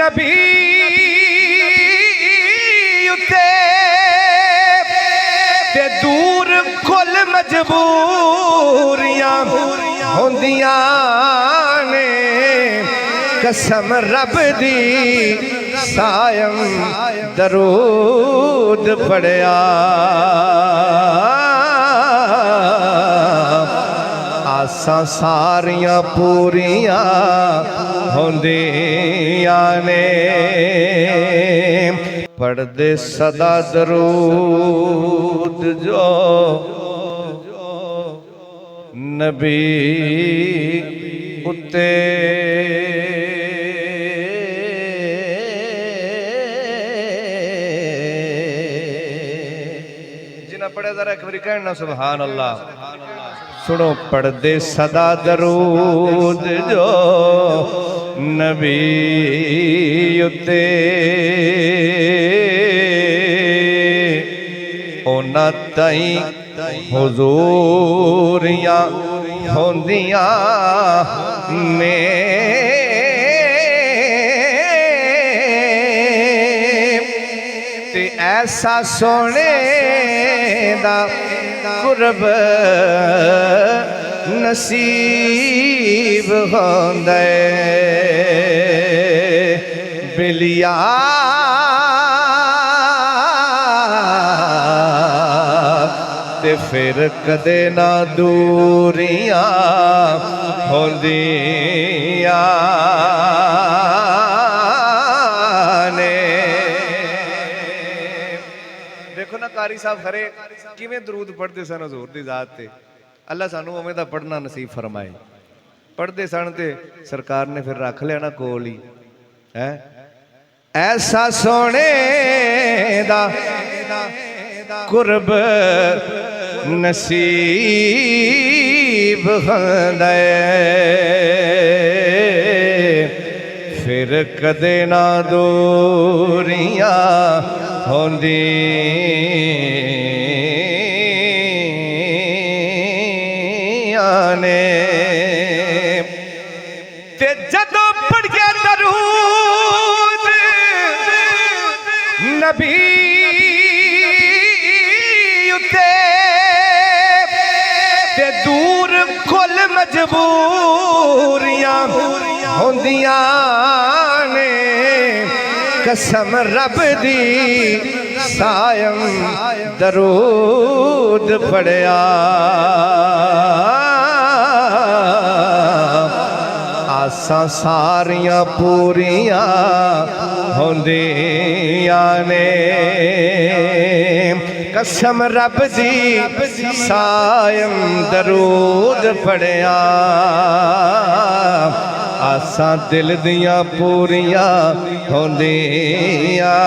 नबी उते ते दूर कुल मजबूरियां होंदियां ने कसम रब दी सायम दरूद पढ़िया आसां सारियां पूरियां होंदियां ने पढ़दे सदा दरूद जो नबी उत्ते जिन्हें पढ़े जरा एक बारी कहना सुभान अल्लाह। सुनो पढ़दे सदा दरूद जो नबी उत्ते ओना ताई हुजूरियां होंदियां ने ते ऐसा सोने दा कुर्ब नसीब होंदा बिलिया ते फिर कदे ना दूरियां होंदियां ने। देखो ना कारी साहब खरे किवें दरूद पढ़ते सन हजूर दी जात ते। अल्लाह सानू उवें दा पढ़ना नसीब फरमाए। पढ़ते सन ते सरकार ने फिर रख लिया ना कोल ही है। ऐसा सोने दा कुर्ब नसीब होंदा फिर कदे ना दूरियां होंदियां ने ते जदों पढ़िया दरूद नबी उते ते दूर कुल मजबूरियां होंदियां ने कसम रब दी सायम दरूद पढ़िया आसां सारियां पूरियां होंदियां ने कसम रब दी सायम दरूद पढ़िया आसां दिल दियां पूरियां होंदियां